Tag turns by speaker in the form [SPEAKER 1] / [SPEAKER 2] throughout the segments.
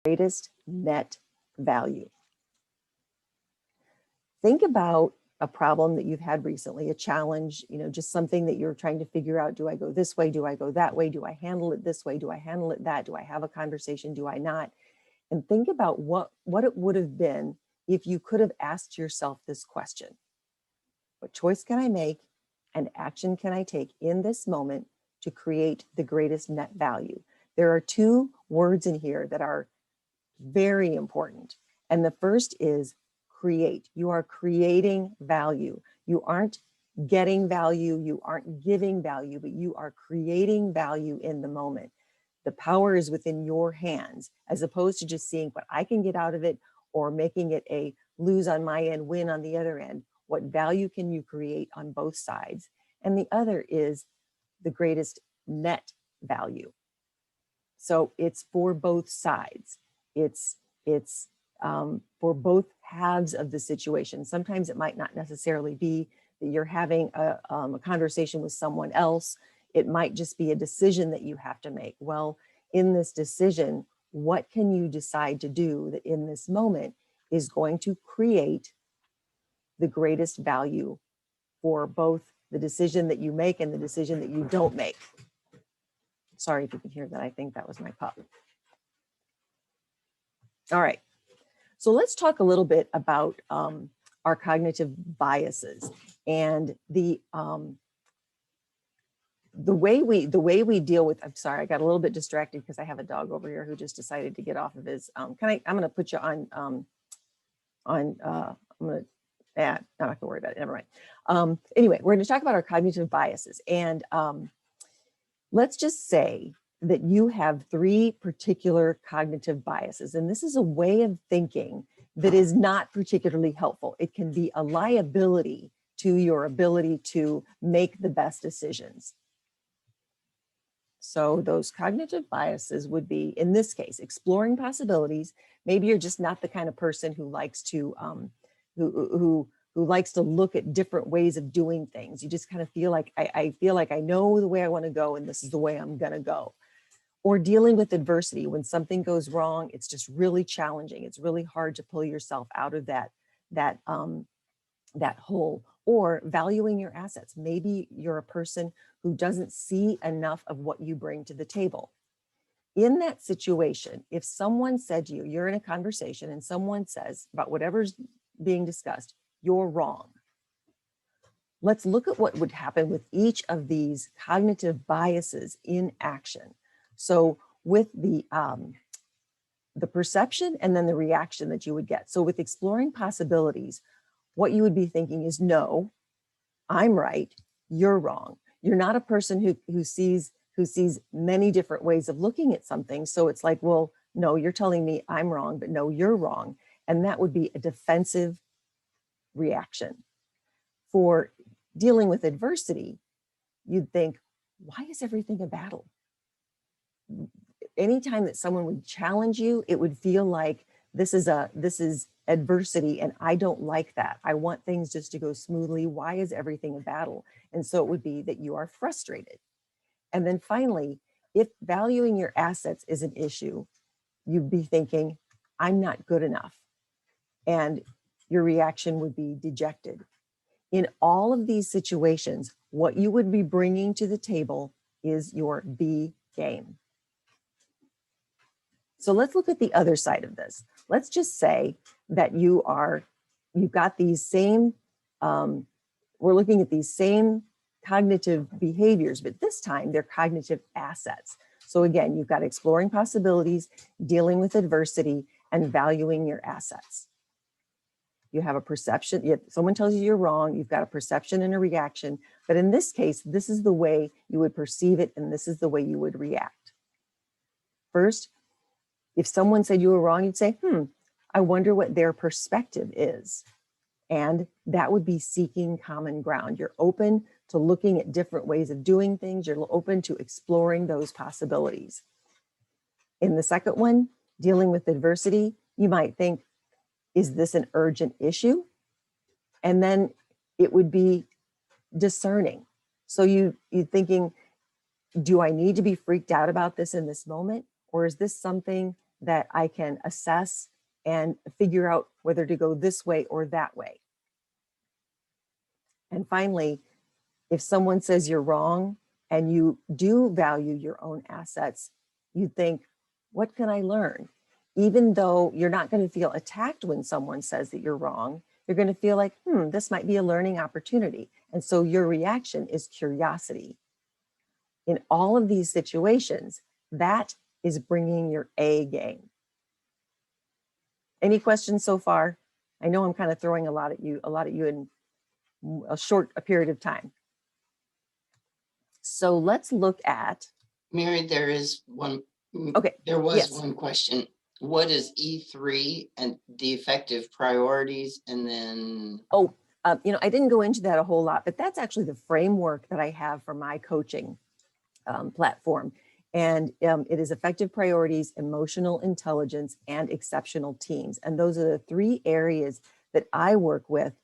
[SPEAKER 1] greatest net value. Think about a problem that you've had recently, a challenge, just something that you're trying to figure out. Do I go this way? Do I go that way? Do I handle it this way? Do I handle it that? Do I have a conversation? Do I not? And think about what it would have been if you could have asked yourself this question. What choice can I make and action can I take in this moment to create the greatest net value? There are two words in here that are very important. And the first is create. You are creating value. You aren't getting value. You aren't giving value, but you are creating value in the moment. The power is within your hands, as opposed to just seeing what I can get out of it or making it a lose on my end, win on the other end. What value can you create on both sides? And the other is the greatest net value. So it's for both sides. It's for both halves of the situation. Sometimes it might not necessarily be that you're having a conversation with someone else. It might just be a decision that you have to make. Well, in this decision, what can you decide to do that in this moment is going to create the greatest value for both the decision that you make and the decision that you don't make? Sorry if you can hear that. I think that was my pup. All right. So let's talk a little bit about our cognitive biases and the way we deal with. I'm sorry, I got a little bit distracted because I have a dog over here who just decided to get off of his. I'm going to put you on. I'm going to. I'm not going to worry about it. Never mind. Anyway, we're going to talk about our cognitive biases, and let's just say that you have 3 particular cognitive biases. And this is a way of thinking that is not particularly helpful. It can be a liability to your ability to make the best decisions. So those cognitive biases would be, in this case, exploring possibilities. Maybe you're just not the kind of person who likes to, who likes to look at different ways of doing things. You just kind of feel like, I feel like I know the way I want to go, and this is the way I'm going to go. Or dealing with adversity. When something goes wrong, it's just really challenging. It's really hard to pull yourself out of that hole. Or valuing your assets. Maybe you're a person who doesn't see enough of what you bring to the table. In that situation, if someone said to you, you're in a conversation and someone says about whatever's being discussed, you're wrong. Let's look at what would happen with each of these cognitive biases in action. So with the perception and then the reaction that you would get. So with exploring possibilities, what you would be thinking is, no, I'm right, you're wrong. You're not a person who sees many different ways of looking at something. So it's like, well, no, you're telling me I'm wrong, but no, you're wrong. And that would be a defensive reaction. For dealing with adversity, you'd think, why is everything a battle? Anytime that someone would challenge you, it would feel like this is adversity, and I don't like that. I want things just to go smoothly. Why is everything a battle? And so it would be that you are frustrated. And then finally, if valuing your assets is an issue, you'd be thinking, I'm not good enough. And your reaction would be dejected. In all of these situations, what you would be bringing to the table is your B game. So let's look at the other side of this. Let's just say that you've got these same, we're looking at these same cognitive behaviors, but this time they're cognitive assets. So again, you've got exploring possibilities, dealing with adversity, and valuing your assets. You have a perception, someone tells you you're wrong, you've got a perception and a reaction, but in this case, this is the way you would perceive it, and this is the way you would react. First, if someone said you were wrong, you'd say, I wonder what their perspective is. And that would be seeking common ground. You're open to looking at different ways of doing things. You're open to exploring those possibilities. In the second one, dealing with adversity, you might think, is this an urgent issue? And then it would be discerning. So you're thinking, do I need to be freaked out about this in this moment? Or is this something that I can assess and figure out whether to go this way or that way. And finally, if someone says you're wrong and you do value your own assets, you think, what can I learn? Even though you're not going to feel attacked when someone says that you're wrong, you're going to feel like, this might be a learning opportunity. And so your reaction is curiosity. In all of these situations, that is bringing your A game. Any questions so far? I know I'm kind of throwing a lot at you in a short period of time. So let's look at.
[SPEAKER 2] Mary, there is one.
[SPEAKER 1] Okay.
[SPEAKER 2] There was
[SPEAKER 1] yes.
[SPEAKER 2] one question. What is E3 and the effective priorities? And then.
[SPEAKER 1] I didn't go into that a whole lot, but that's actually the framework that I have for my coaching platform. And it is effective priorities, emotional intelligence, and exceptional teams. And those are the 3 areas that I work with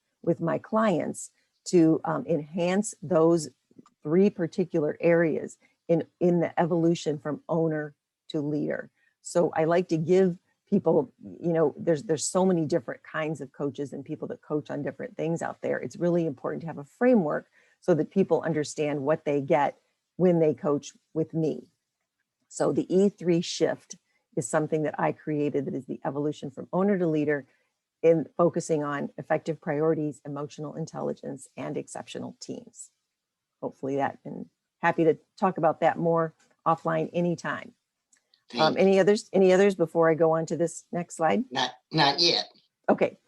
[SPEAKER 1] my clients to enhance those 3 particular areas in the evolution from owner to leader. So I like to give people, there's so many different kinds of coaches and people that coach on different things out there. It's really important to have a framework so that people understand what they get when they coach with me. So the E3 shift is something that I created that is the evolution from owner to leader, in focusing on effective priorities, emotional intelligence, and exceptional teams. Hopefully that, and happy to talk about that more offline anytime. Any others before I go on to this next slide?
[SPEAKER 2] Not yet.
[SPEAKER 1] Okay.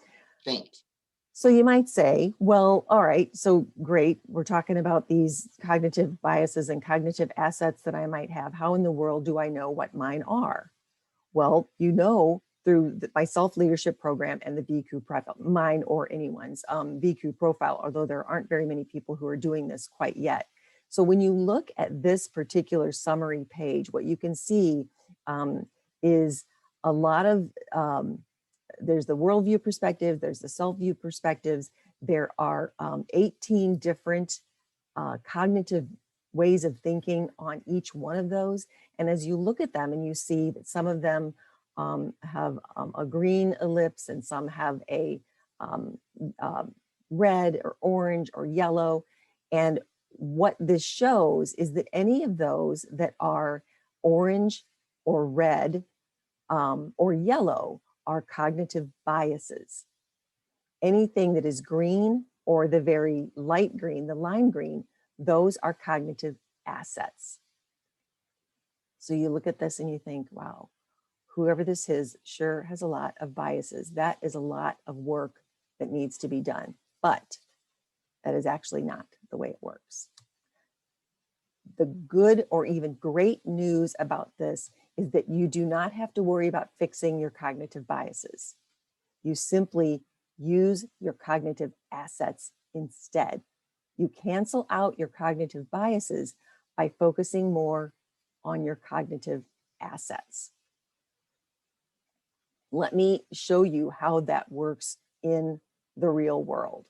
[SPEAKER 2] Thanks.
[SPEAKER 1] So you might say, well, all right, so great. We're talking about these cognitive biases and cognitive assets that I might have. How in the world do I know what mine are? Well, through my self-leadership program and the VQ Profile, mine or anyone's VQ Profile, although there aren't very many people who are doing this quite yet. So when you look at this particular summary page, what you can see is a lot of, there's the worldview perspective, there's the self-view perspectives, there are 18 different cognitive ways of thinking on each one of those. And as you look at them and you see that some of them have a green ellipse and some have a red or orange or yellow. And what this shows is that any of those that are orange or red or yellow are cognitive biases. Anything that is green or the very light green, the lime green, those are cognitive assets. So you look at this and you think, wow, whoever this is sure has a lot of biases. That is a lot of work that needs to be done, but that is actually not the way it works. The good or even great news about this is that you do not have to worry about fixing your cognitive biases. You simply use your cognitive assets instead. You cancel out your cognitive biases by focusing more on your cognitive assets. Let me show you how that works in the real world.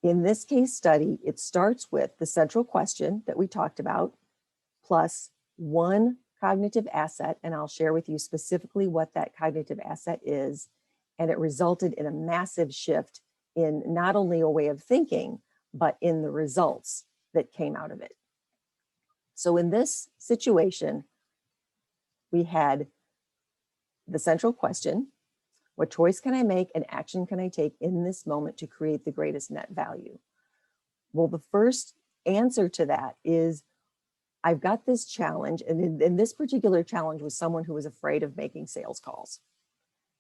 [SPEAKER 1] In this case study, it starts with the central question that we talked about, plus one cognitive asset, and I'll share with you specifically what that cognitive asset is. And it resulted in a massive shift in not only a way of thinking, but in the results that came out of it. So in this situation, we had the central question: what choice can I make and action can I take in this moment to create the greatest net value? Well, the first answer to that is, I've got this challenge, and in this particular challenge was someone who was afraid of making sales calls.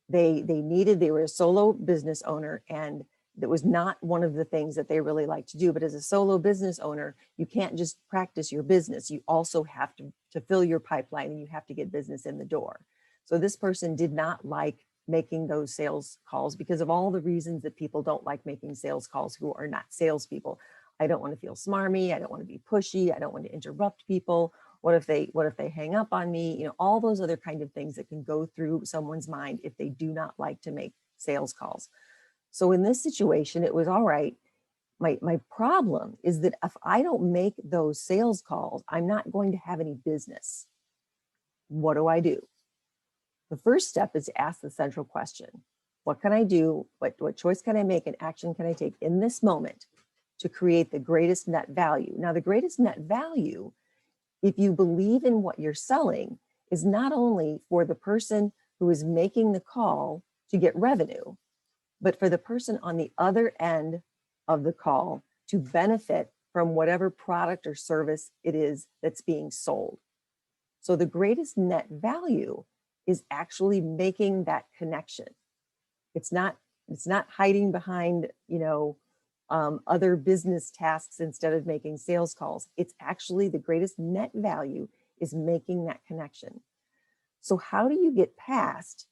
[SPEAKER 1] They were a solo business owner, and that was not one of the things that they really like to do. But as a solo business owner, you can't just practice your business. You also have to fill your pipeline, and you have to get business in the door. So this person did not like making those sales calls because of all the reasons that people don't like making sales calls who are not salespeople. I don't want to feel smarmy. I don't want to be pushy. I don't want to interrupt people. What if they hang up on me? All those other kind of things that can go through someone's mind if they do not like to make sales calls. So in this situation, it was all right. My problem is that if I don't make those sales calls, I'm not going to have any business. What do I do? The first step is to ask the central question. What can I do? What choice can I make and action can I take in this moment to create the greatest net value? Now, the greatest net value, if you believe in what you're selling, is not only for the person who is making the call to get revenue, but for the person on the other end of the call to benefit from whatever product or service it is that's being sold. So the greatest net value is actually making that connection. It's not hiding behind, other business tasks instead of making sales calls. It's actually the greatest net value is making that connection. So how do you get past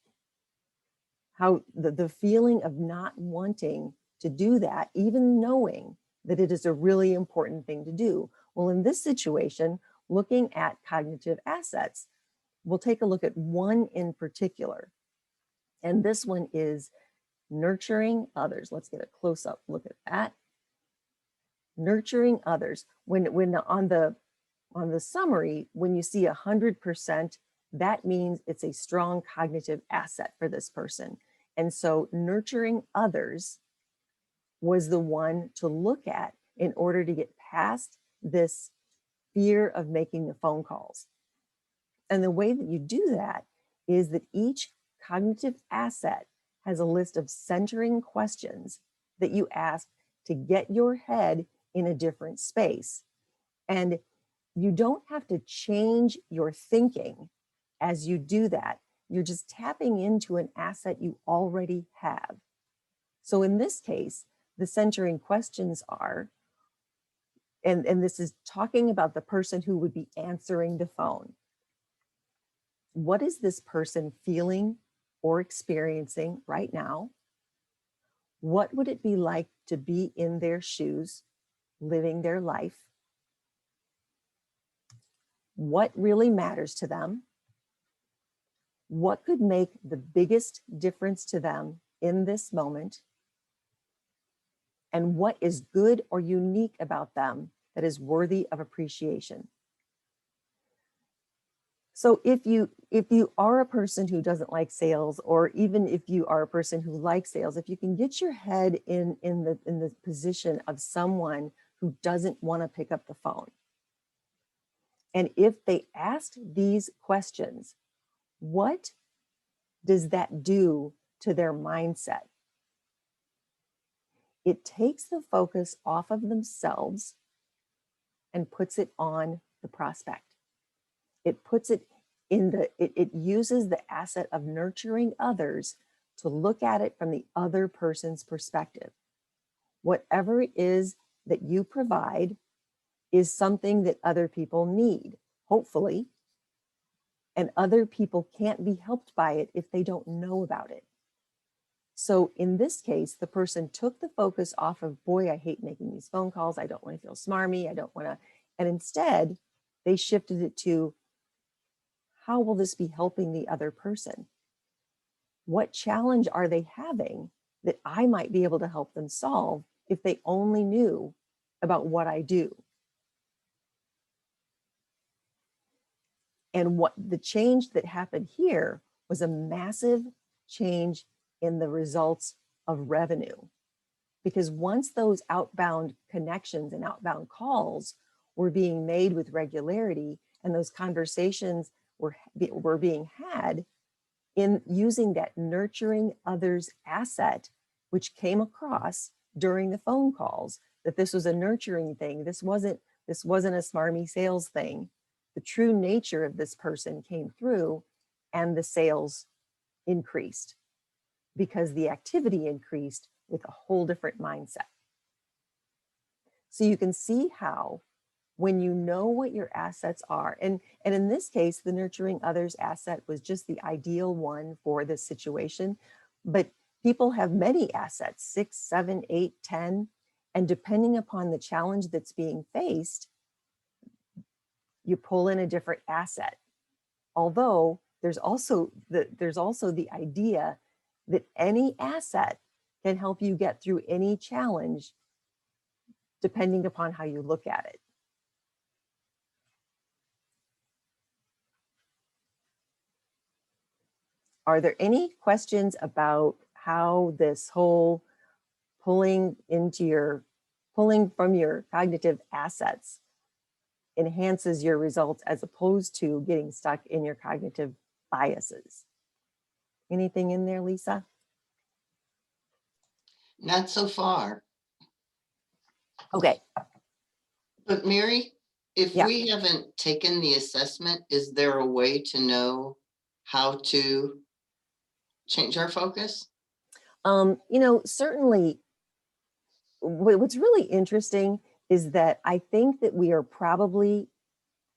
[SPEAKER 1] how the feeling of not wanting to do that, even knowing that it is a really important thing to do? Well, in this situation, looking at cognitive assets, we'll take a look at one in particular. And this one is nurturing others. Let's get a close-up look at that. Nurturing others. When on the summary, when you see 100%, that means it's a strong cognitive asset for this person. And so nurturing others was the one to look at in order to get past this fear of making the phone calls. And the way that you do that is that each cognitive asset has a list of centering questions that you ask to get your head in a different space. And you don't have to change your thinking as you do that. You're just tapping into an asset you already have. So in this case, the centering questions are, and this is talking about the person who would be answering the phone. What is this person feeling or experiencing right now? What would it be like to be in their shoes, living their life? What really matters to them? What could make the biggest difference to them in this moment? And what is good or unique about them that is worthy of appreciation? So if you are a person who doesn't like sales, or even if you are a person who likes sales, if you can get your head in the position of someone who doesn't want to pick up the phone, and if they asked these questions, what does that do to their mindset? It takes the focus off of themselves and puts it on the prospect. It puts it it uses the asset of nurturing others to look at it from the other person's perspective. Whatever it is that you provide is something that other people need, hopefully, and other people can't be helped by it if they don't know about it. So in this case, the person took the focus off of, boy, I hate making these phone calls. I don't want to feel smarmy. I don't want to, and instead they shifted it to, how will this be helping the other person? What challenge are they having that I might be able to help them solve if they only knew about what I do? And what the change that happened here was a massive change in the results of revenue. Because once those outbound connections and outbound calls were being made with regularity, and those conversations were being had in using that nurturing others asset, which came across during the phone calls, that this was a nurturing thing. This wasn't a smarmy sales thing. The true nature of this person came through, and the sales increased because the activity increased with a whole different mindset. So you can see how, when you know what your assets are, and in this case, the nurturing others asset was just the ideal one for this situation, but people have many assets, 6, 7, 8, 10, and depending upon the challenge that's being faced, you pull in a different asset. Although there's also the idea that any asset can help you get through any challenge depending upon how you look at it. Are there any questions about how this whole pulling from your cognitive assets enhances your results as opposed to getting stuck in your cognitive biases? Anything in there, Lisa?
[SPEAKER 2] Not so far.
[SPEAKER 1] Okay.
[SPEAKER 2] But Mary, if
[SPEAKER 1] Yeah.
[SPEAKER 2] we haven't taken the assessment, is there a way to know how to change our focus?
[SPEAKER 1] Certainly what's really interesting is that I think that we are probably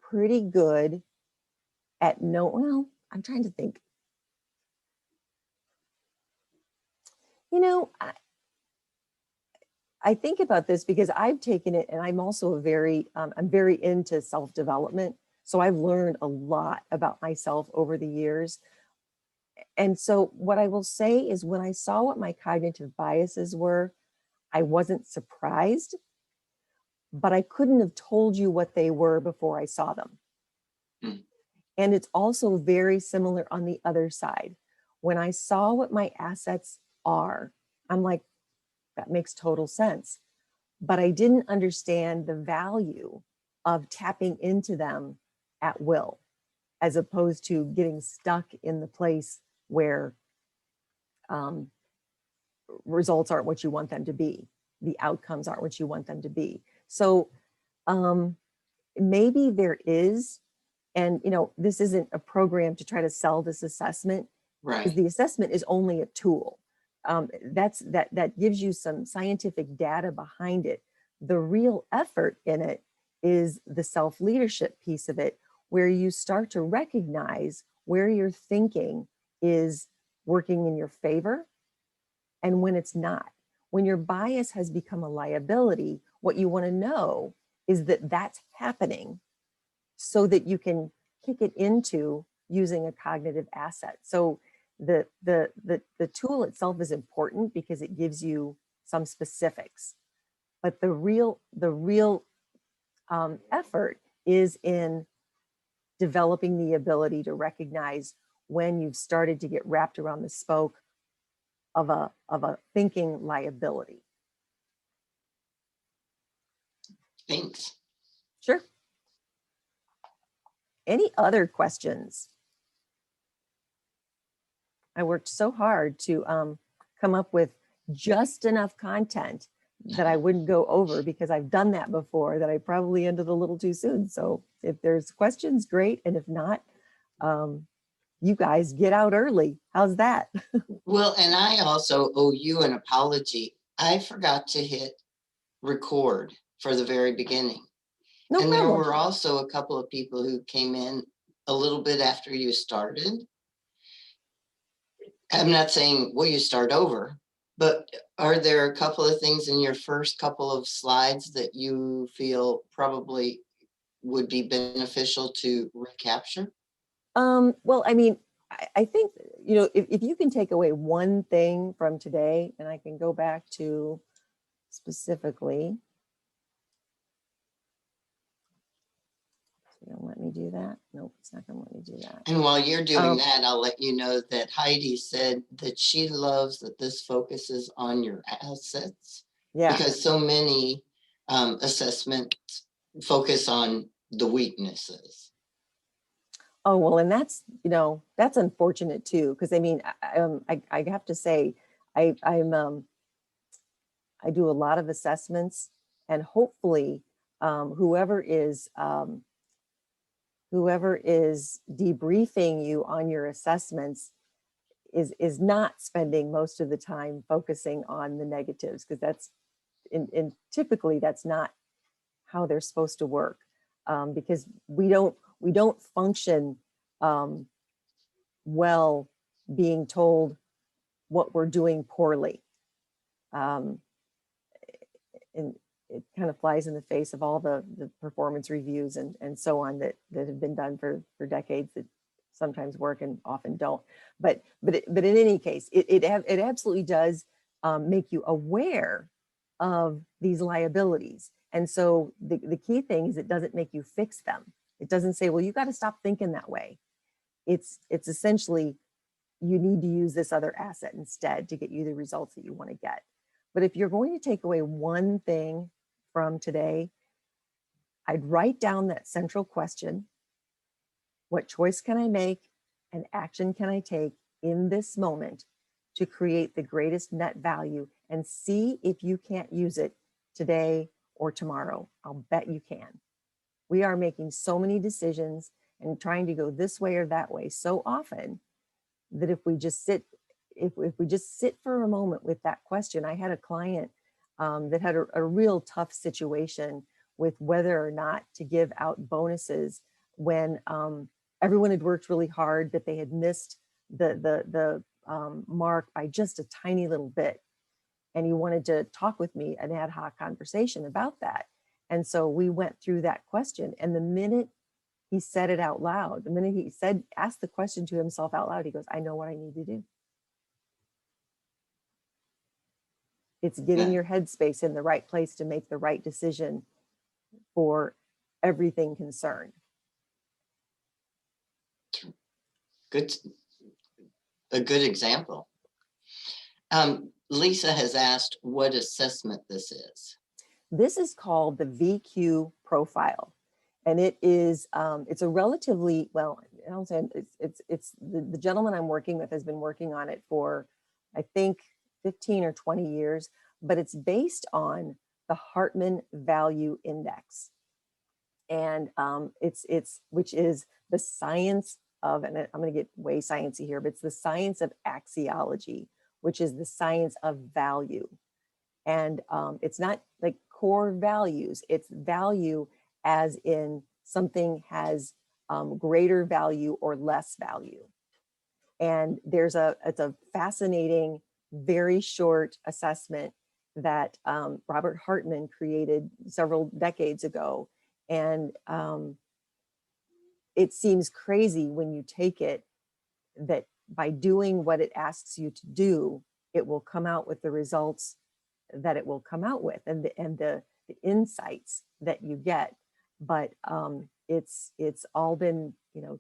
[SPEAKER 1] pretty good at well, I'm trying to think. I think about this because I've taken it, and I'm also I'm very into self-development. So I've learned a lot about myself over the years. And so what I will say is when I saw what my cognitive biases were, I wasn't surprised, but I couldn't have told you what they were before I saw them.
[SPEAKER 2] Mm.
[SPEAKER 1] And it's also very similar on the other side. When I saw what my assets are, I'm like, that makes total sense. But I didn't understand the value of tapping into them at will, as opposed to getting stuck in the place where results aren't what you want them to be. The outcomes aren't what you want them to be. So maybe there is, and this isn't a program to try to sell this assessment, because
[SPEAKER 2] Right.
[SPEAKER 1] the assessment is only a tool. That gives you some scientific data behind it. The real effort in it is the self-leadership piece of it, where you start to recognize where your thinking is working in your favor and when it's not. When your bias has become a liability, what you want to know is that that's happening so that you can kick it into using a cognitive asset. So the tool itself is important because it gives you some specifics, but the real effort is in developing the ability to recognize when you've started to get wrapped around the spoke of a thinking liability.
[SPEAKER 2] Thanks.
[SPEAKER 1] Sure. Any other questions? I worked so hard to come up with just enough content that I wouldn't go over, because I've done that before, that I probably ended a little too soon. So if there's questions, great. And if not, you guys get out early. How's that?
[SPEAKER 2] Well, and I also owe you an apology. I forgot to hit record for the very beginning.
[SPEAKER 1] No
[SPEAKER 2] And there
[SPEAKER 1] problem.
[SPEAKER 2] were also a couple of people who came in a little bit after you started. I'm not saying, will you start over? But are there a couple of things in your first couple of slides that you feel probably would be beneficial to recapture?
[SPEAKER 1] Well, I mean, I think, if you can take away one thing from today, and I can go back to specifically, so don't let me do that. Nope, it's not gonna let me do that.
[SPEAKER 2] And while you're doing that, I'll let you know that Heidi said that she loves that this focuses on your assets.
[SPEAKER 1] Yeah.
[SPEAKER 2] Because so many assessments focus on the weaknesses.
[SPEAKER 1] Oh, well, and that's unfortunate too, because I mean, I have to say, I do a lot of assessments, and hopefully, whoever is debriefing you on your assessments is not spending most of the time focusing on the negatives, because that's in typically that's not how they're supposed to work, because we don't function well being told what we're doing poorly. And it kind of flies in the face of all the performance reviews and so on that have been done for decades, that sometimes work and often don't. But in any case, it absolutely does make you aware of these liabilities. And so the key thing is it doesn't make you fix them. It doesn't say, well, you got to stop thinking that way. It's essentially, you need to use this other asset instead to get you the results that you want to get. But if you're going to take away one thing from today, I'd write down that central question: what choice can I make and action can I take in this moment to create the greatest net value, and see if you can't use it today or tomorrow. I'll bet you can. We are making so many decisions and trying to go this way or that way so often that if we just sit for a moment with that question. I had a client that had a real tough situation with whether or not to give out bonuses when everyone had worked really hard, but they had missed the mark by just a tiny little bit. And he wanted to talk with me, an ad hoc conversation about that. And so we went through that question. And the minute he said it out loud, the minute he asked the question to himself out loud, he goes, I know what I need to do. It's getting your headspace in the right place to make the right decision for everything concerned.
[SPEAKER 2] A good example. Lisa has asked what assessment this is.
[SPEAKER 1] This is called the VQ Profil, and it is it's a relatively, well, I don't say it's the gentleman I'm working with has been working on it for, I think, 15 or 20 years, but it's based on the Hartman Value Index, and it's which is the science of, and I'm going to get way sciencey here, but it's the science of axiology, which is the science of value. And it's not like core values, it's value as in something has greater value or less value. And it's a fascinating, very short assessment that Robert Hartman created several decades ago. And it seems crazy when you take it that by doing what it asks you to do, it will come out with the results that it will come out with, and the insights that you get. But it's all been,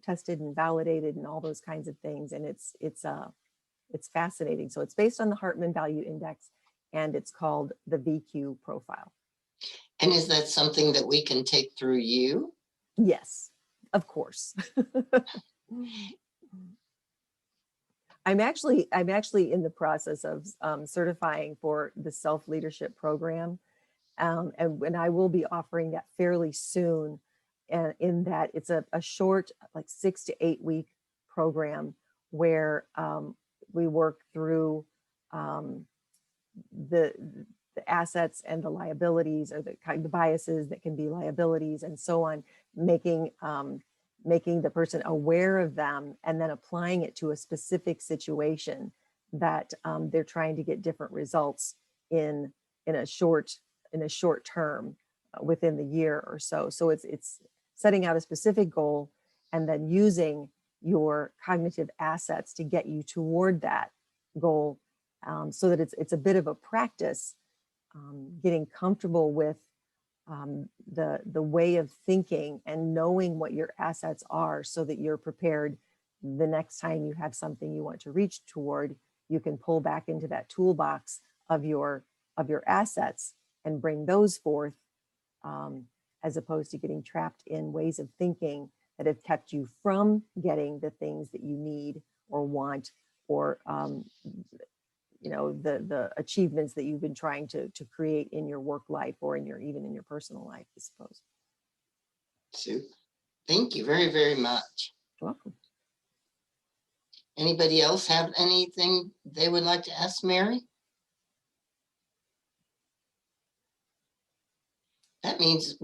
[SPEAKER 1] tested and validated and all those kinds of things, and it's fascinating. So it's based on the Hartman Value Index, and it's called the VQ Profil.
[SPEAKER 2] And is that something that we can take through you?
[SPEAKER 1] Yes, of course. I'm actually in the process of certifying for the self-leadership program. And I will be offering that fairly soon. And in that it's a short, like 6 to 8 week program where we work through the assets and the liabilities, or the kind of biases that can be liabilities and so on, making the person aware of them, and then applying it to a specific situation that they're trying to get different results in a short term within the year or so. So it's setting out a specific goal and then using your cognitive assets to get you toward that goal, so that it's a bit of a practice, getting comfortable with the way of thinking and knowing what your assets are, so that you're prepared the next time you have something you want to reach toward. You can pull back into that toolbox of your assets and bring those forth, as opposed to getting trapped in ways of thinking that have kept you from getting the things that you need or want, or the achievements that you've been trying to create in your work life, or even in your personal life, I suppose.
[SPEAKER 2] Super. Thank you very, very much.
[SPEAKER 1] You're welcome.
[SPEAKER 2] Anybody else have anything they would like to ask Mary? That means,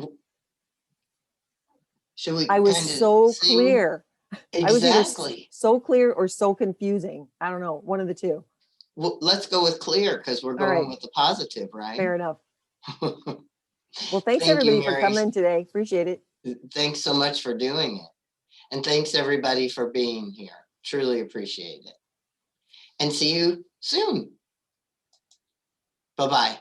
[SPEAKER 2] should we?
[SPEAKER 1] I was so clear.
[SPEAKER 2] Exactly.
[SPEAKER 1] I was either so clear or so confusing. I don't know, one of the two.
[SPEAKER 2] Well, let's go with clear, because we're going with the positive, right?
[SPEAKER 1] Fair enough. Well, thanks everybody for coming today. Appreciate it.
[SPEAKER 2] Thanks so much for doing it. And thanks everybody for being here. Truly appreciate it. And see you soon. Bye-bye.